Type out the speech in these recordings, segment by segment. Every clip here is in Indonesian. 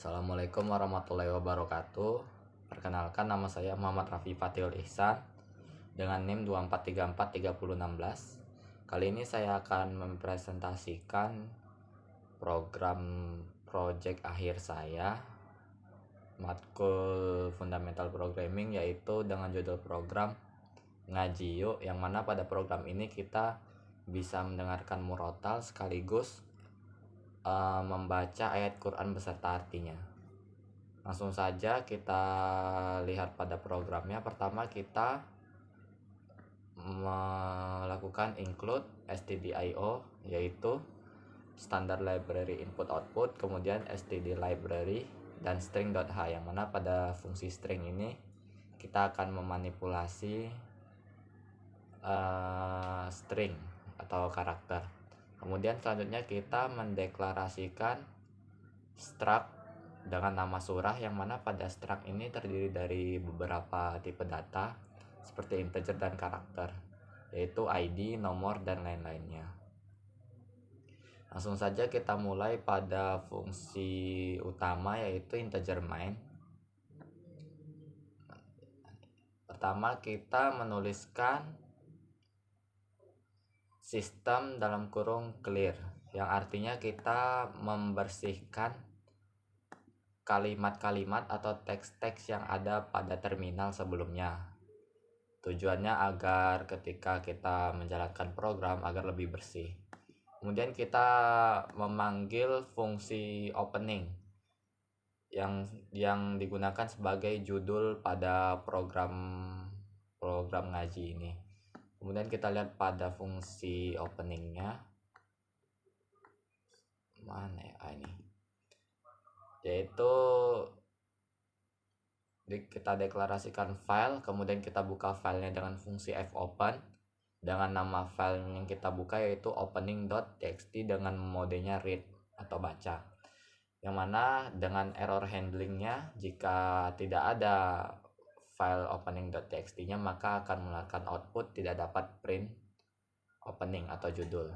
Assalamualaikum warahmatullahi wabarakatuh. Perkenalkan, nama saya Muhammad Rafi Fatihul Ihsan dengan NIM 24343016. Kali ini saya akan mempresentasikan program project akhir saya, matkul Fundamental Programming, yaitu dengan judul program Ngaji Yuk, yang mana pada program ini kita bisa mendengarkan murotal sekaligus membaca ayat Quran beserta artinya. Langsung saja kita lihat pada programnya. Pertama kita melakukan include stdio, yaitu standard library input output, kemudian std library dan string.h, yang mana pada fungsi string ini kita akan memanipulasi string atau karakter. Kemudian selanjutnya kita mendeklarasikan struct dengan nama surah, yang mana pada struct ini terdiri dari beberapa tipe data seperti integer dan karakter, yaitu ID, nomor, dan lain-lainnya. Langsung saja kita mulai pada fungsi utama, yaitu integer main. Pertama kita menuliskan sistem dalam kurung clear, yang artinya kita membersihkan kalimat-kalimat atau teks-teks yang ada pada terminal sebelumnya. Tujuannya agar ketika kita menjalankan program agar lebih bersih. Kemudian kita memanggil fungsi opening yang digunakan sebagai judul pada program ngaji ini. Kemudian kita lihat pada fungsi openingnya mana ya, ini yaitu kita deklarasikan file, kemudian kita buka filenya dengan fungsi fopen dengan nama file yang kita buka yaitu opening.txt dengan modenya read atau baca, yang mana dengan error handlingnya jika tidak ada file opening.txt nya maka akan mengeluarkan output tidak dapat print opening atau judul.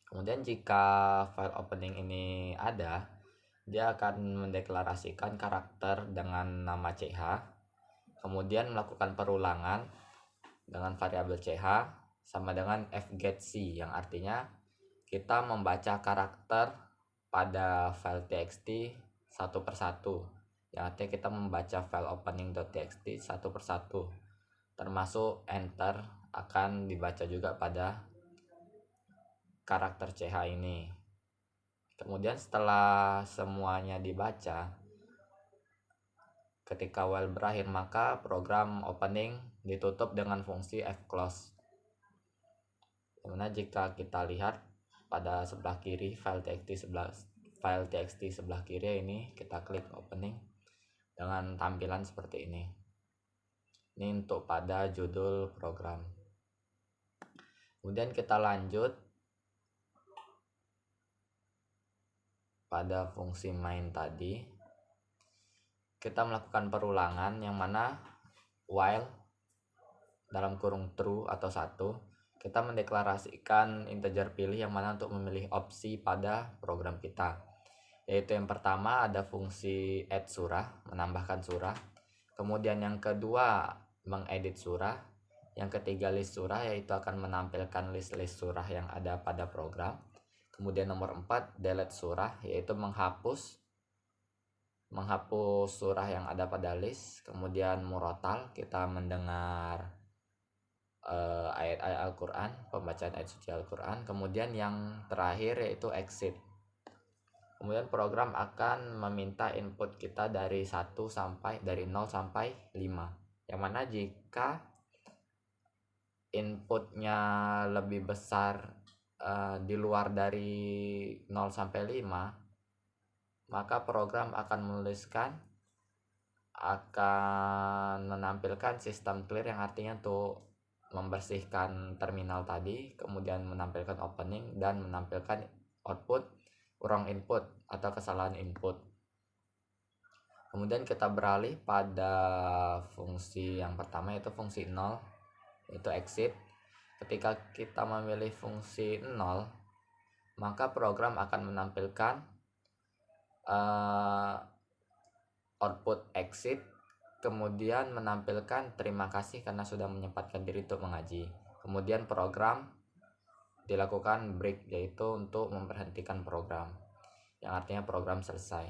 Kemudian jika file opening ini ada, dia akan mendeklarasikan karakter dengan nama ch, kemudian melakukan perulangan dengan variabel ch sama dengan fgetC, yang artinya kita membaca karakter pada file txt satu persatu, yang artinya kita membaca file opening.txt satu persatu, termasuk enter akan dibaca juga pada karakter ch ini. Kemudian setelah semuanya dibaca, ketika while berakhir maka program opening ditutup dengan fungsi fclose. Dimana jika kita lihat pada sebelah kiri file txt sebelah kiri ini, kita klik opening dengan tampilan seperti ini. Ini untuk pada judul program. Kemudian kita lanjut pada fungsi main tadi. Kita melakukan perulangan, yang mana while dalam kurung true atau 1, kita mendeklarasikan integer pilih, yang mana untuk memilih opsi pada program kita, yaitu yang pertama ada fungsi add surah, menambahkan surah, kemudian yang kedua mengedit surah, yang ketiga list surah, yaitu akan menampilkan list-list surah yang ada pada program, kemudian nomor 4 delete surah, yaitu menghapus surah yang ada pada list, kemudian murotal, kita mendengar ayat-ayat Al-Quran, pembacaan ayat suci Al-Quran, kemudian yang terakhir yaitu exit. Kemudian program akan meminta input kita dari 0 sampai 5, yang mana jika inputnya lebih besar di luar dari 0 sampai 5, maka program akan menampilkan sistem clear, yang artinya untuk membersihkan terminal tadi, kemudian menampilkan opening dan menampilkan output wrong input atau kesalahan input. Kemudian kita beralih pada fungsi yang pertama, yaitu fungsi 0, yaitu exit. Ketika kita memilih fungsi 0, maka program akan menampilkan output exit, kemudian menampilkan terima kasih karena sudah menyempatkan diri untuk mengaji. Kemudian program dilakukan break, yaitu untuk memberhentikan program, yang artinya program selesai.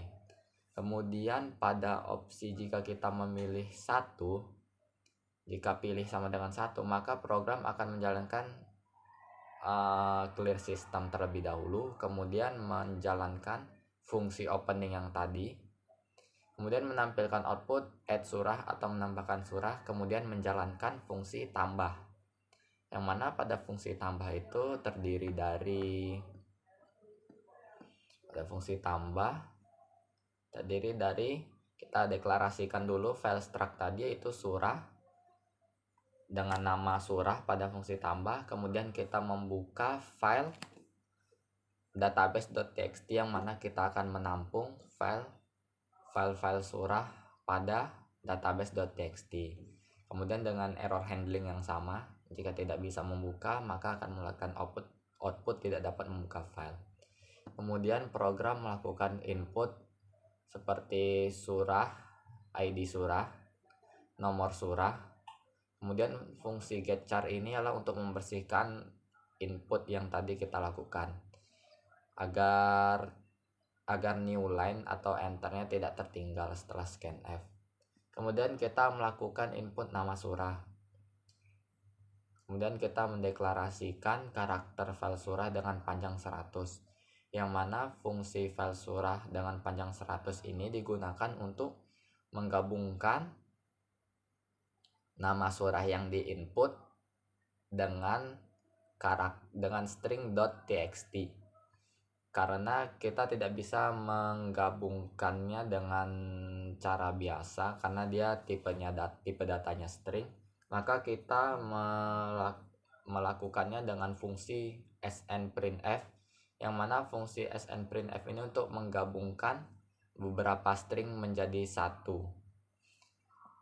Kemudian pada opsi jika kita memilih satu, jika pilih sama dengan satu, maka program akan menjalankan clear system terlebih dahulu, kemudian menjalankan fungsi opening yang tadi, kemudian menampilkan output add surah atau menambahkan surah, kemudian menjalankan fungsi tambah, yang mana pada fungsi tambah itu terdiri dari kita deklarasikan dulu file struct tadi, yaitu surah dengan nama surah pada fungsi tambah. Kemudian kita membuka file database.txt yang mana kita akan menampung file surah pada database.txt. Kemudian dengan error handling yang sama, jika tidak bisa membuka maka akan melakukan output tidak dapat membuka file. Kemudian program melakukan input seperti surah, ID surah, nomor surah. Kemudian fungsi getChar ini adalah untuk membersihkan input yang tadi kita lakukan agar new line atau enternya tidak tertinggal setelah scanf. Kemudian kita melakukan input nama surah. Kemudian kita mendeklarasikan karakter file surah dengan panjang 100, yang mana fungsi file surah dengan panjang 100 ini digunakan untuk menggabungkan nama surah yang diinput dengan string.txt, karena kita tidak bisa menggabungkannya dengan cara biasa karena dia tipe datanya string, maka kita melakukannya dengan fungsi snprintf, yang mana fungsi snprintf ini untuk menggabungkan beberapa string menjadi satu,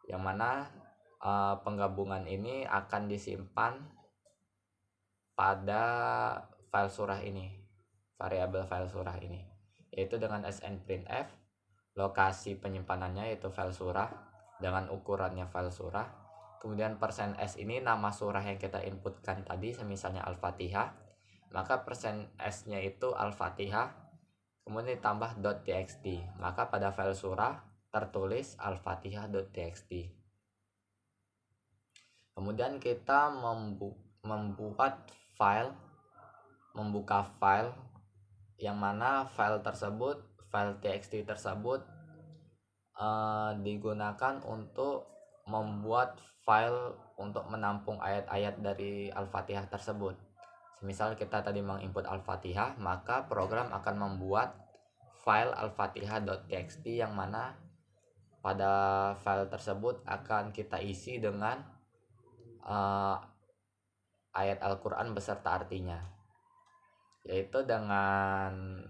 yang mana penggabungan ini akan disimpan pada file surah ini, variabel file surah ini, yaitu dengan snprintf, lokasi penyimpanannya yaitu file surah dengan ukurannya file surah. Kemudian %s ini nama surah yang kita inputkan tadi, misalnya Al-Fatihah, maka %s nya itu Al-Fatihah, kemudian ditambah .txt, maka pada file surah tertulis al-fatihah.txt. Kemudian kita membuka file yang mana file txt tersebut digunakan untuk membuat file untuk menampung ayat-ayat dari Al-Fatihah tersebut. Misal kita tadi menginput Al-Fatihah, maka program akan membuat file al-fatihah.txt yang mana pada file tersebut akan kita isi dengan ayat Al-Quran beserta artinya, yaitu dengan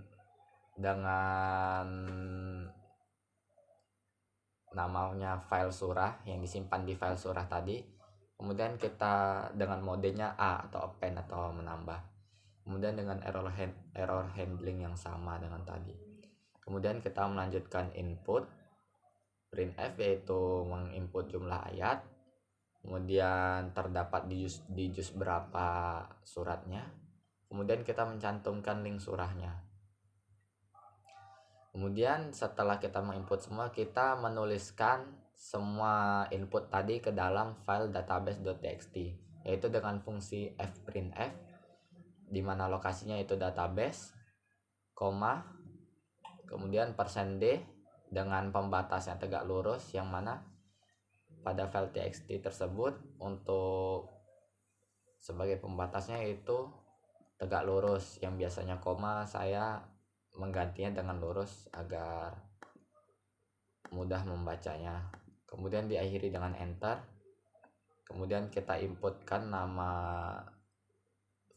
namanya file surah yang disimpan di file surah tadi. Kemudian kita dengan modenya A atau append atau menambah, kemudian dengan error handling yang sama dengan tadi. Kemudian kita melanjutkan input printf, yaitu menginput jumlah ayat, kemudian terdapat di juz berapa suratnya, kemudian kita mencantumkan link surahnya. Kemudian setelah kita menginput semua, kita menuliskan semua input tadi ke dalam file database.txt, yaitu dengan fungsi fprintf, di mana lokasinya itu database, kemudian %d dengan pembatas yang tegak lurus, yang mana pada file txt tersebut untuk sebagai pembatasnya itu tegak lurus, yang biasanya koma saya menggantinya dengan lurus agar mudah membacanya. Kemudian diakhiri dengan enter. Kemudian kita inputkan nama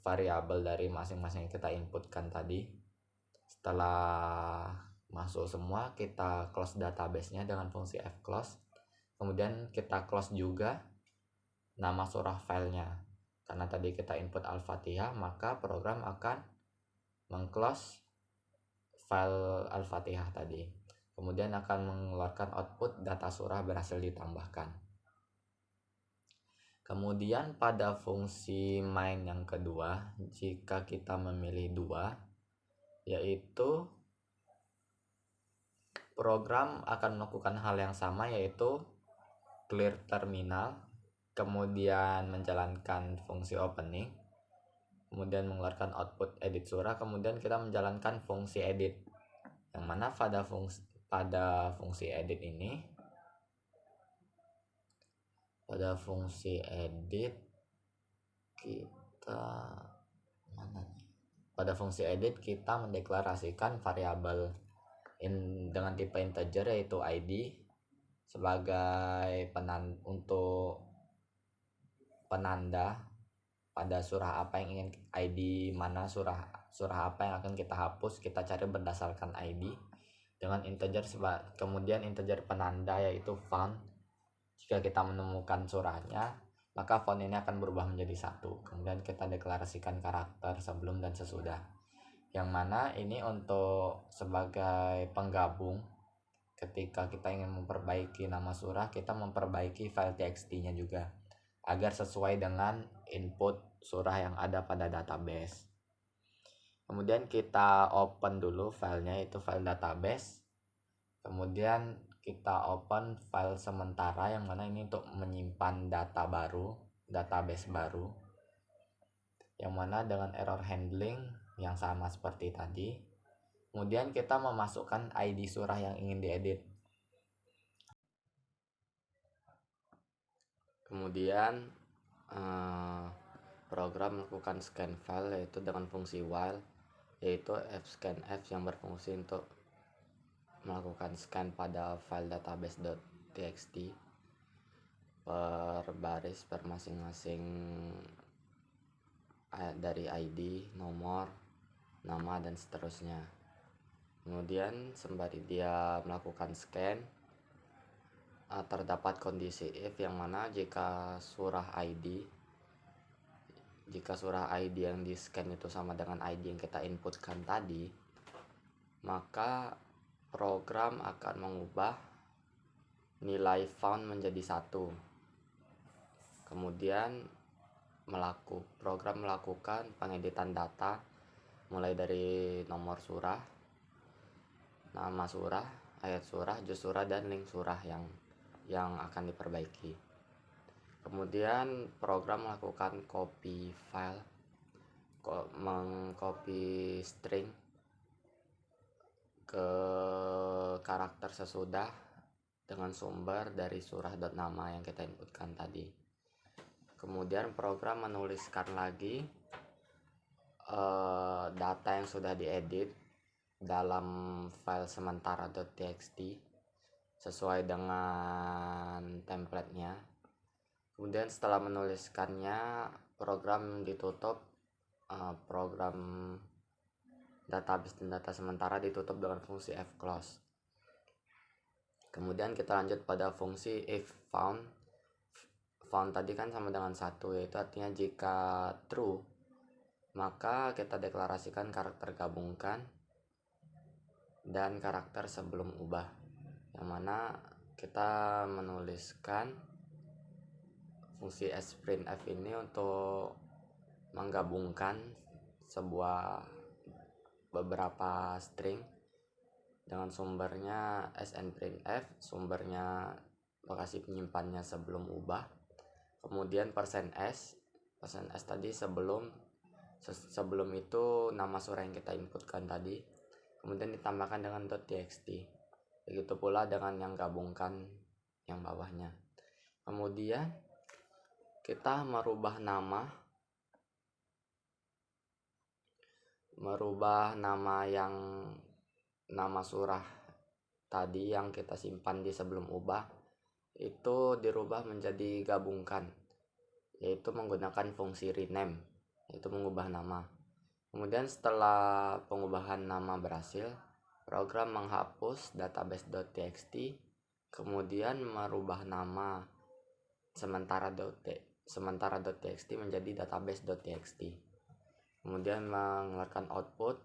variabel dari masing-masing yang kita inputkan tadi. Setelah masuk semua, kita close database-nya dengan fungsi fclose. Kemudian kita close juga nama surah filenya, karena tadi kita input Al-Fatihah, maka program akan mengclose file Al-Fatihah tadi. Kemudian akan mengeluarkan output data surah berhasil ditambahkan. Kemudian pada fungsi main yang kedua, jika kita memilih dua, yaitu program akan melakukan hal yang sama, yaitu clear terminal, kemudian menjalankan fungsi opening, kemudian mengeluarkan output edit surah, kemudian kita menjalankan fungsi edit, yang mana pada fungsi edit ini, pada fungsi edit kita mendeklarasikan variabel dengan tipe integer, yaitu id, sebagai penanda pada surah apa yang ingin id mana surah apa yang akan kita hapus, kita cari berdasarkan id dengan integer, kemudian integer penanda yaitu font. Jika kita menemukan surahnya, maka font ini akan berubah menjadi 1. Kemudian kita deklarasikan karakter sebelum dan sesudah, yang mana ini untuk sebagai penggabung. Ketika kita ingin memperbaiki nama surah, kita memperbaiki file txt-nya juga agar sesuai dengan input surah yang ada pada database. Kemudian kita open dulu filenya, itu file database. Kemudian kita open file sementara, yang mana ini untuk menyimpan data baru, database baru, yang mana dengan error handling yang sama seperti tadi. Kemudian kita memasukkan ID surah yang ingin diedit. Kemudian program melakukan scan file, yaitu dengan fungsi while, yaitu fscanf yang berfungsi untuk melakukan scan pada file database.txt per baris, per masing-masing dari ID, nomor, nama, dan seterusnya. Kemudian sembari dia melakukan scan, terdapat kondisi if, yang mana jika surah ID yang di scan itu sama dengan ID yang kita inputkan tadi, maka program akan mengubah nilai found menjadi 1. Kemudian program melakukan pengeditan data mulai dari nomor surah, nama surah, ayat surah, juz surah, dan link surah yang akan diperbaiki. Kemudian program melakukan copy file, mengcopy string ke karakter sesudah dengan sumber dari surah.nama yang kita inputkan tadi. Kemudian program menuliskan lagi data yang sudah diedit dalam file sementara.txt sesuai dengan template-nya. Kemudian setelah menuliskannya, program ditutup, program database dan data sementara ditutup dengan fungsi fclose. Kemudian kita lanjut pada fungsi if found. Found tadi kan sama dengan 1, yaitu artinya jika true, maka kita deklarasikan karakter gabungkan dan karakter sebelum ubah, yang mana kita menuliskan fungsi sprintf ini untuk menggabungkan beberapa string dengan sumbernya snprintf, sumbernya lokasi penyimpannya sebelum ubah, kemudian %s tadi sebelum itu nama surah yang kita inputkan tadi, kemudian ditambahkan dengan .txt. Begitu pula dengan yang gabungkan yang bawahnya. Kemudian kita merubah nama nama surah tadi yang kita simpan di sebelum ubah itu dirubah menjadi gabungkan, yaitu menggunakan fungsi rename, yaitu mengubah nama. Kemudian setelah pengubahan nama berhasil, program menghapus database.txt, kemudian merubah nama sementara.txt menjadi database.txt. Kemudian mengeluarkan output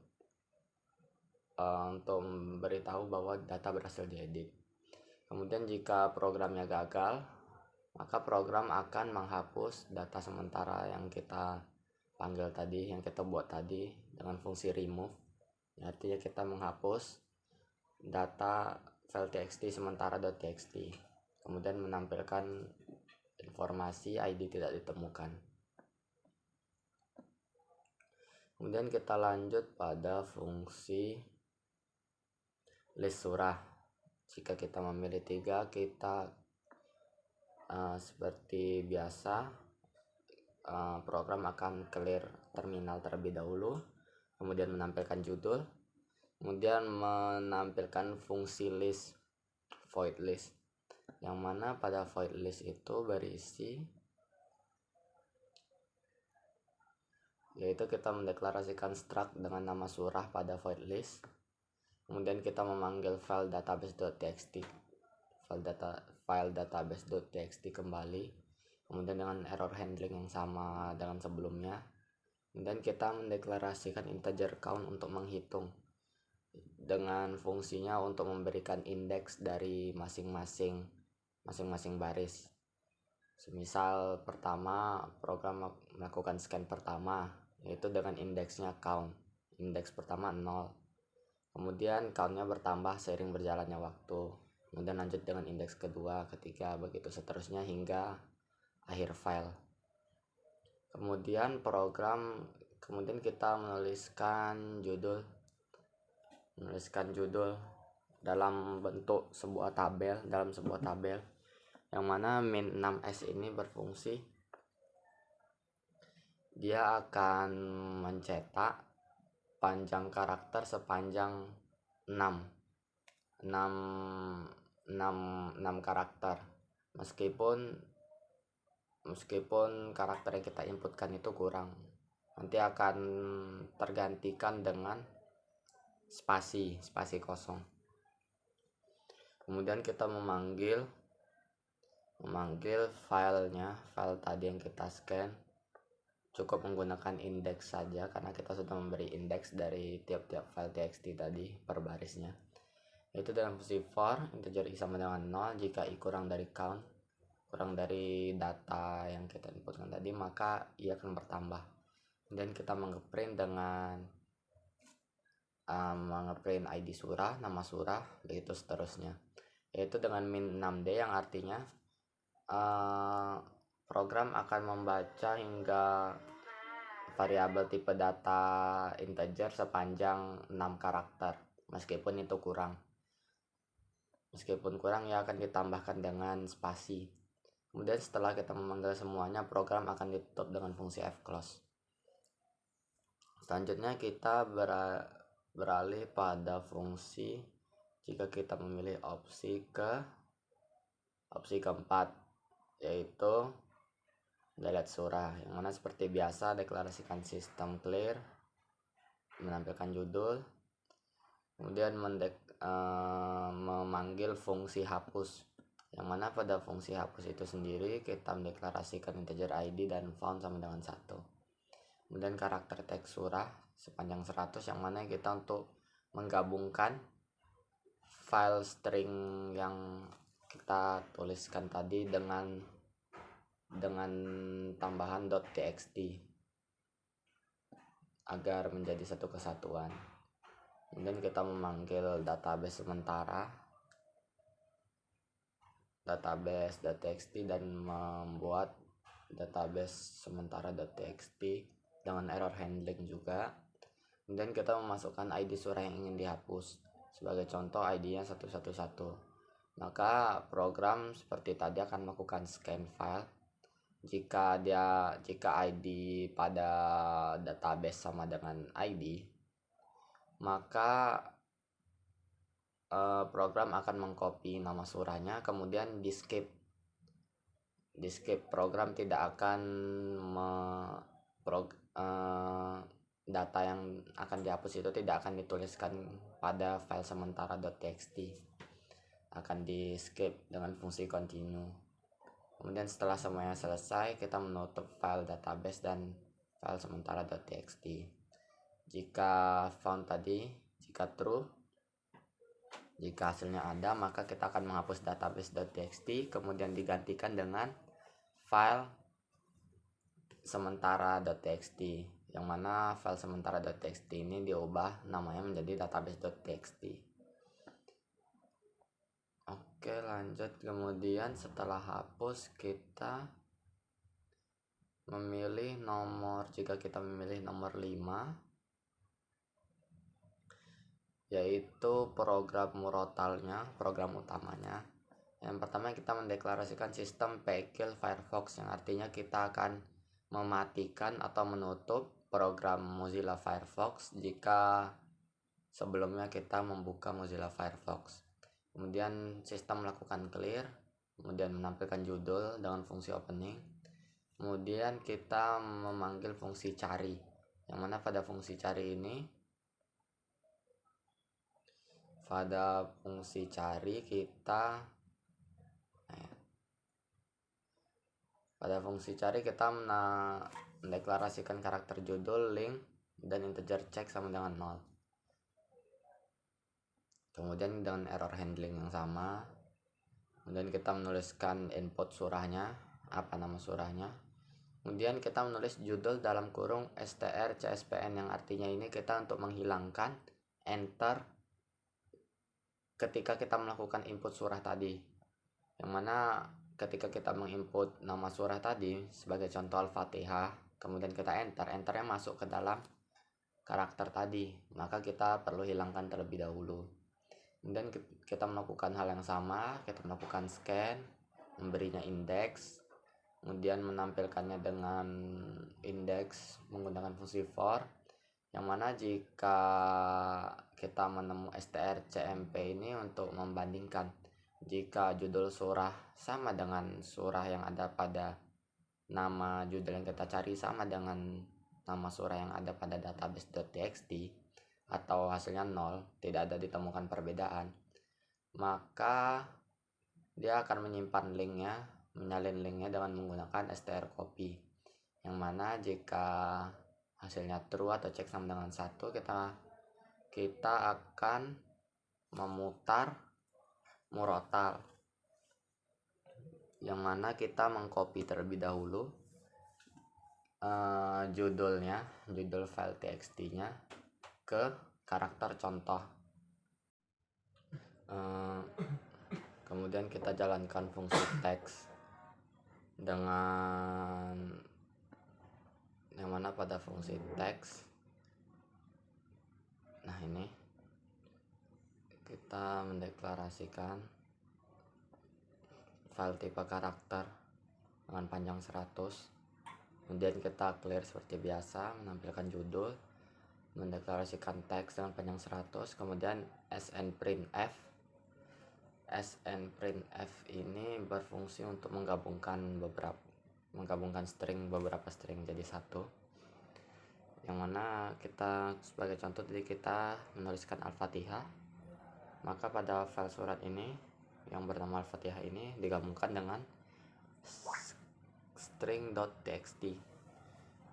untuk memberitahu bahwa data berhasil diedit. Kemudian jika programnya gagal, maka program akan menghapus data sementara yang kita panggil tadi, yang kita buat tadi dengan fungsi remove. Artinya kita menghapus data file txt sementara.txt, kemudian menampilkan informasi ID tidak ditemukan. Kemudian kita lanjut pada fungsi list surah. Jika kita memilih 3, kita seperti biasa program akan clear terminal terlebih dahulu, kemudian menampilkan judul, kemudian menampilkan fungsi list, void list, yang mana pada void list itu berisi, yaitu kita mendeklarasikan struct dengan nama surah pada void list, kemudian kita memanggil file database.txt, file database.txt kembali, kemudian dengan error handling yang sama dengan sebelumnya. Kemudian kita mendeklarasikan integer count untuk menghitung dengan fungsinya untuk memberikan indeks dari masing-masing baris. Semisal pertama program melakukan scan pertama, yaitu dengan indeksnya count, indeks pertama 0, kemudian countnya bertambah seiring berjalannya waktu, kemudian lanjut dengan indeks kedua, ketiga, begitu seterusnya hingga akhir file. Kemudian kita menuliskan judul dalam bentuk sebuah tabel, yang mana min6s ini berfungsi, dia akan mencetak panjang karakter sepanjang 6 karakter, meskipun karakter yang kita inputkan itu kurang, nanti akan tergantikan dengan spasi kosong. Kemudian kita memanggil file tadi yang kita scan, cukup menggunakan indeks saja karena kita sudah memberi indeks dari tiap-tiap file txt tadi per barisnya, yaitu dalam fungsi for integer i sama dengan 0 jika i kurang dari count, kurang dari data yang kita inputkan tadi, maka i akan bertambah. Kemudian kita mengeprint dengan mengeprint ID surah, nama surah, begitu seterusnya, yaitu dengan min6d, yang artinya program akan membaca hingga variabel tipe data integer sepanjang 6 karakter, meskipun kurang, ia akan ditambahkan dengan spasi. Kemudian setelah kita memanggil semuanya, program akan ditutup dengan fungsi fclose. Selanjutnya kita beralih pada fungsi jika kita memilih opsi keempat, yaitu delete surah, yang mana seperti biasa deklarasikan system clear, menampilkan judul, kemudian memanggil fungsi hapus, yang mana pada fungsi hapus itu sendiri kita mendeklarasikan integer id dan font sama dengan 1, kemudian karakter teks surah sepanjang 100, yang mana kita untuk menggabungkan file string yang kita tuliskan tadi dengan tambahan .txt agar menjadi satu kesatuan. Kemudian kita memanggil database sementara, database.txt, dan membuat database sementara.txt dengan error handling juga. Kemudian kita memasukkan ID surah yang ingin dihapus, sebagai contoh ID-nya 111. Maka program seperti tadi akan melakukan scan file. Jika ID pada database sama dengan ID, maka program akan mengcopy nama surahnya, kemudian di skip. Program tidak akan data yang akan dihapus itu tidak akan dituliskan pada file sementara.txt, akan di skip dengan fungsi continue. Kemudian setelah semuanya selesai, kita menutup file database dan file sementara.txt. Jika found tadi Jika true, jika hasilnya ada, maka kita akan menghapus database.txt, kemudian digantikan dengan file sementara.txt, yang mana file sementara.txt ini diubah namanya menjadi database.txt. Oke, lanjut. Kemudian setelah hapus, kita memilih nomor. Jika kita memilih nomor 5, yaitu program murotalnya, program utamanya. Yang pertama, kita mendeklarasikan sistem pkill Firefox, yang artinya kita akan mematikan atau menutup program Mozilla Firefox jika sebelumnya kita membuka Mozilla Firefox. Kemudian sistem melakukan clear, kemudian menampilkan judul dengan fungsi opening. Kemudian kita memanggil fungsi cari, yang mana pada fungsi cari ini, kita mendeklarasikan karakter judul, link, dan integer check sama dengan 0. Kemudian dengan error handling yang sama, kemudian kita menuliskan input surahnya, apa nama surahnya. Kemudian kita menulis judul dalam kurung strcspn, yang artinya ini kita untuk menghilangkan enter ketika kita melakukan input surah tadi, yang mana ketika kita menginput nama surah tadi sebagai contoh Al-Fatihah, kemudian kita enternya masuk ke dalam karakter tadi, maka kita perlu hilangkan terlebih dahulu. Kemudian kita melakukan hal yang sama, kita melakukan scan, memberinya indeks, kemudian menampilkannya dengan indeks menggunakan fungsi for, yang mana jika kita menemukan strcmp ini untuk membandingkan jika judul surah sama dengan surah yang ada pada nama judul yang kita cari sama dengan nama surah yang ada pada database.txt, atau hasilnya 0, tidak ada ditemukan perbedaan, maka dia akan menyimpan linknya, menyalin linknya dengan menggunakan strcopy, yang mana jika hasilnya true atau cek sama dengan 1, kita akan memutar murotal, yang mana kita mengcopy terlebih dahulu judul file txt-nya ke karakter contoh. Kemudian kita jalankan fungsi text dengan yang mana pada fungsi text, nah ini kita mendeklarasikan file tipe karakter dengan panjang 100. Kemudian kita clear seperti biasa, menampilkan judul, mendeklarasikan teks dengan panjang 100. Kemudian snprintf ini berfungsi untuk menggabungkan beberapa string jadi satu, yang mana kita sebagai contoh tadi kita menuliskan Al-Fatihah, maka pada file surat ini yang bernama Al-Fatihah ini digabungkan dengan string.txt,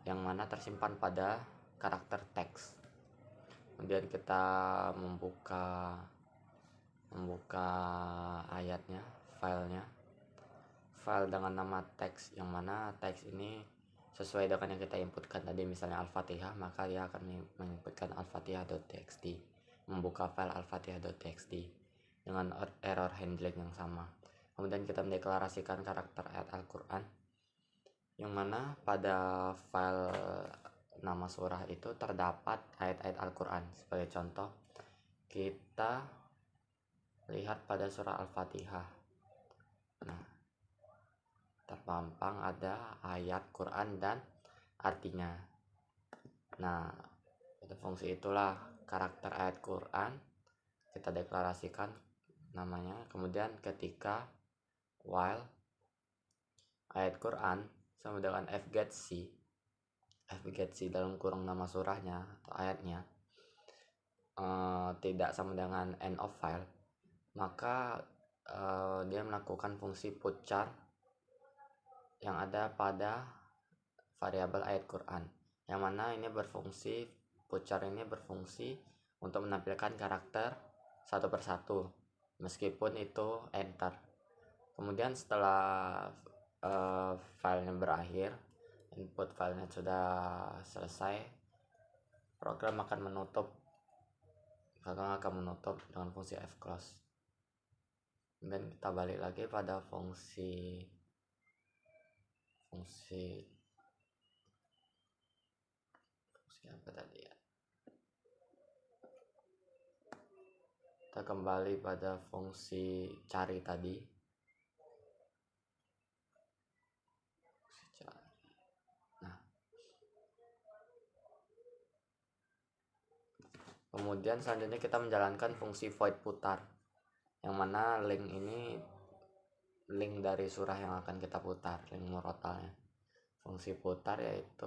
yang mana tersimpan pada karakter teks. Kemudian kita membuka ayatnya, file dengan nama teks, yang mana teks ini sesuai dengan yang kita inputkan tadi, misalnya Al-Fatihah, maka dia akan menginputkan al-fatihah.txt, membuka file al-fatihah.txt dengan error handling yang sama. Kemudian kita mendeklarasikan karakter ayat Al-Quran, yang mana pada file nama surah itu terdapat ayat-ayat Al-Quran. Sebagai contoh, kita lihat pada surah Al-Fatihah, nah terpampang ada ayat Quran dan artinya. Nah, pada fungsi itulah karakter ayat Quran kita deklarasikan namanya. Kemudian ketika while ayat Quran sama dengan fgetC dalam kurung nama surahnya atau ayatnya tidak sama dengan end of file, maka dia melakukan fungsi putchar yang ada pada variabel ayat Quran, yang mana ini putchar ini berfungsi untuk menampilkan karakter satu persatu meskipun itu enter. Kemudian setelah filenya berakhir, input filenya sudah selesai, program akan menutup dengan fungsi fclose. Dan kita balik lagi pada fungsi apa tadi ya, kita kembali pada fungsi cari tadi. Nah, kemudian selanjutnya kita menjalankan fungsi void putar, yang mana link ini link dari surah yang akan kita putar, link murotalnya. Fungsi putar yaitu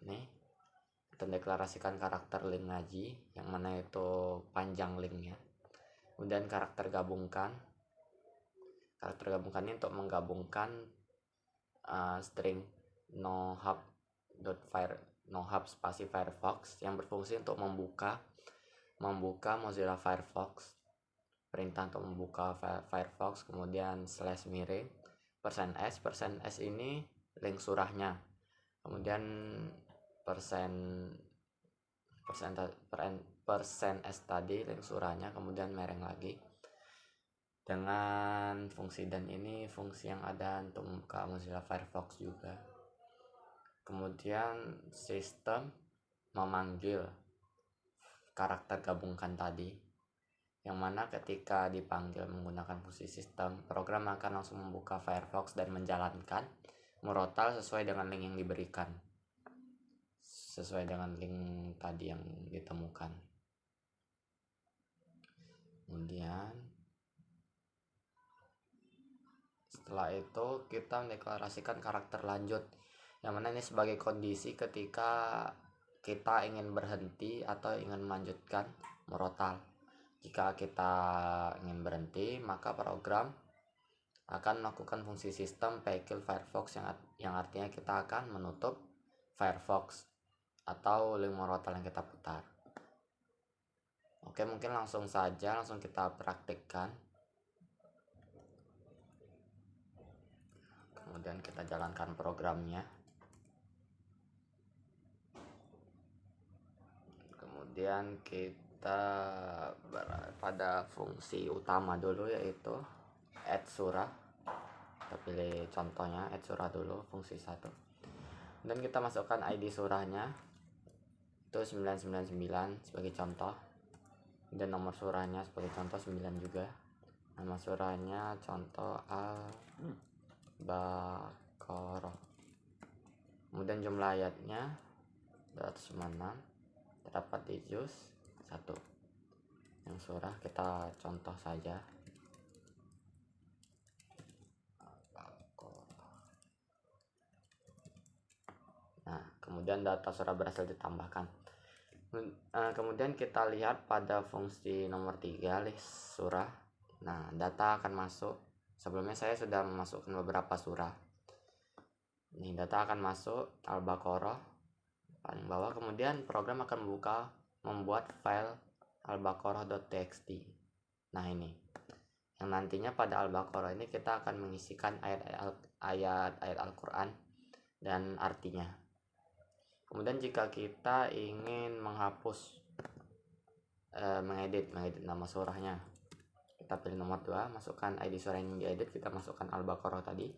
nih, kita deklarasikan karakter link ngaji, yang mana itu panjang linknya. Kemudian karakter gabungkan ini untuk menggabungkan string nohub spasi Firefox yang berfungsi untuk membuka Mozilla Firefox, perintah untuk membuka Firefox, kemudian /miring %s ini link surahnya, kemudian %s tadi link surahnya, kemudian mereng lagi dengan fungsi, dan ini fungsi yang ada untuk membuka Mozilla Firefox juga. Kemudian sistem memanggil karakter gabungkan tadi, yang mana ketika dipanggil menggunakan fungsi sistem, program akan langsung membuka Firefox dan menjalankan murotal sesuai dengan link yang diberikan, sesuai dengan link tadi yang ditemukan. Kemudian setelah itu kita mendeklarasikan karakter lanjut, yang mana ini sebagai kondisi ketika kita ingin berhenti atau ingin melanjutkan murotal. Jika kita ingin berhenti, maka program akan melakukan fungsi sistem kill Firefox, yang artinya kita akan menutup Firefox atau link murotal yang kita putar. Oke, mungkin langsung kita praktikkan. Kemudian kita jalankan programnya. Kemudian kita pada fungsi utama dulu, yaitu add surah. Kita pilih contohnya add surah dulu, fungsi 1. Dan kita masukkan ID surahnya itu 999 sebagai contoh, dan nomor surahnya sebagai contoh 9 juga. Nama surahnya contoh Al-Baqarah. Kemudian jumlah ayatnya 256 terdapat di juz 1. Yang surah kita contoh saja. Nah, kemudian data surah berhasil ditambahkan. Kemudian kita lihat pada fungsi nomor 3, list surah. Nah, data akan masuk. Sebelumnya saya sudah memasukkan beberapa surah. Ini data akan masuk Al-Baqarah paling bawah. Kemudian program akan membuat file albaqarah.txt. Nah, ini yang nantinya pada Al-Baqarah ini kita akan mengisikan ayat-ayat Al-Quran dan artinya. Kemudian jika kita ingin mengedit nama surahnya, kita pilih nomor 2, masukkan ID surah yang diedit, kita masukkan Al-Baqarah tadi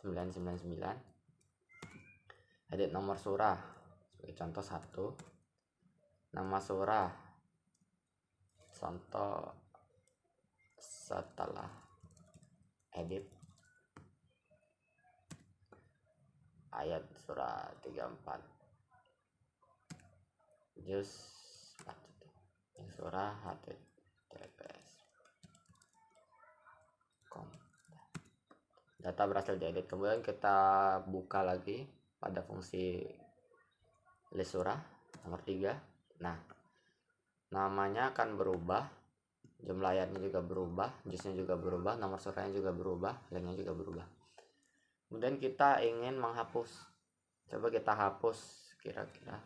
999. Edit nomor surah sebagai contoh 1. Nama surah contoh setelah edit. Ayat surah 34 juz 4 surah https.com. Data berhasil diedit. Kemudian kita buka lagi pada fungsi list surah nomor 3. Nah, namanya akan berubah, jumlah ayatnya juga berubah, juznya juga berubah, nomor surahnya juga berubah, linknya juga berubah. Kemudian kita ingin menghapus. Coba kita hapus kira-kira.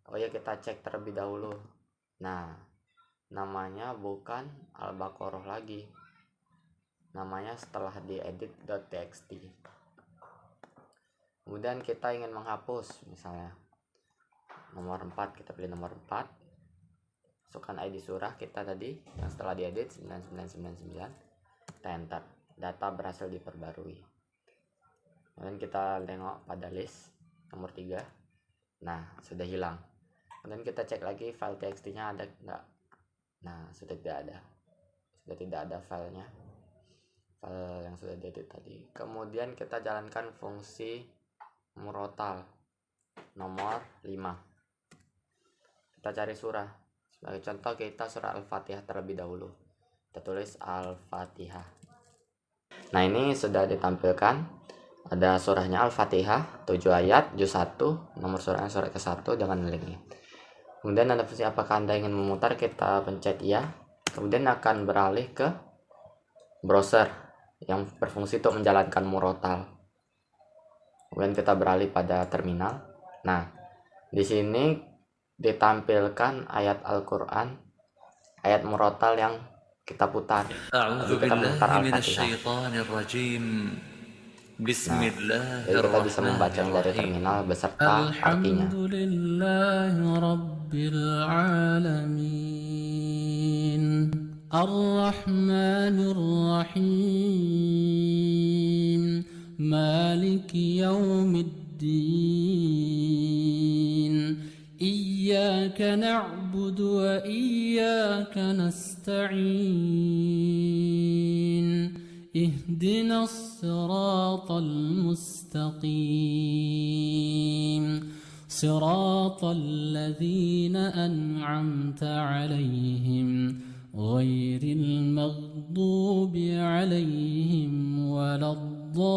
Oh ya, kita cek terlebih dahulu Nah, namanya bukan Al-Baqarah lagi, namanya setelah diedit.txt. Kemudian kita ingin menghapus, misalnya nomor 4, kita pilih nomor 4, masukkan ID surah kita tadi yang setelah diedit 9999, kita enter, data berhasil diperbarui. Kemudian kita tengok pada list nomor 3, nah sudah hilang. Kemudian kita cek lagi file txt nya ada enggak. Nah sudah tidak ada filenya, file yang sudah diedit tadi. Kemudian kita jalankan fungsi murotal nomor 5, kita cari surah. Sebagai contoh kita surah Al-Fatihah terlebih dahulu, kita tulis Al-Fatihah. Nah ini sudah ditampilkan, ada surahnya Al-Fatihah 7 ayat, juz 1, nomor surahnya surat ke-1 dengan linknya. Kemudian ada fungsi apakah Anda ingin memutar, kita pencet ya. Kemudian akan beralih ke browser yang berfungsi untuk menjalankan murotal. Kemudian kita beralih pada terminal. Nah, di sini ditampilkan ayat Al-Quran, ayat murotal yang kita putar. Jadi kita memutar Al-Fatihah. Nah, jadi kita bisa membacanya dari terminal beserta artinya. Alhamdulillahirrabbilalamin Ar-Rahmanir-Rahim Maliki yawmiddin Iyyaka na'budu wa iyyaka nasta'in اهدنا الصراط المستقيم صراط الذين أنعمت عليهم غير المغضوب عليهم ولا الضالين.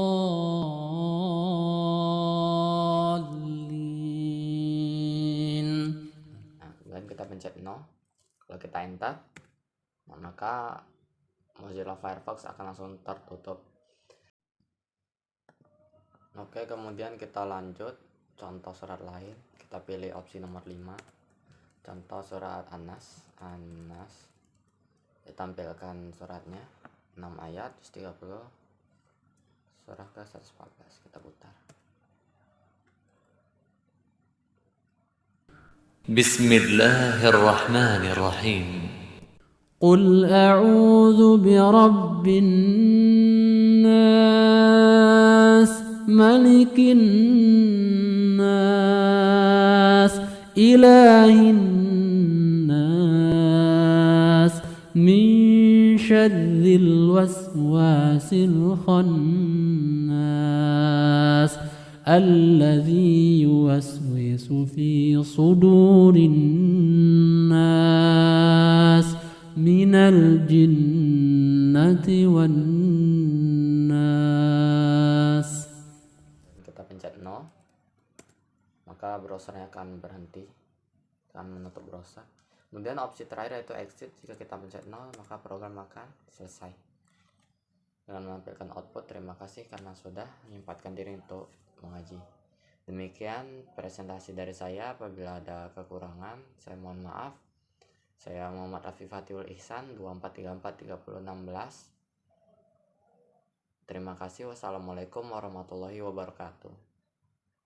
Nah, kemudian kita pencet no. Kalau kita enter, maka Mozilla Firefox akan langsung tertutup. Oke, kemudian kita lanjut contoh surat lain. Kita pilih opsi nomor 5, contoh surat An-Nas. Ditampilkan suratnya 6 ayat 30, surah ke 114, kita putar. Bismillahirrahmanirrahim. قل أعوذ برب الناس ملك الناس إله الناس من شر الوسواس الخناس الذي يوسوس في صدور الناس minal jinnati wan nas. Kita pencet no, maka browsernya akan berhenti, akan menutup browser. Kemudian opsi terakhir yaitu exit. Jika kita pencet no, maka program akan selesai dengan menampilkan output. Terima kasih karena sudah menyempatkan diri untuk mengaji. Demikian presentasi dari saya. Apabila ada kekurangan, saya mohon maaf. Saya Muhammad Afifatul Ihsan 24343016. Terima kasih. Wassalamualaikum warahmatullahi wabarakatuh.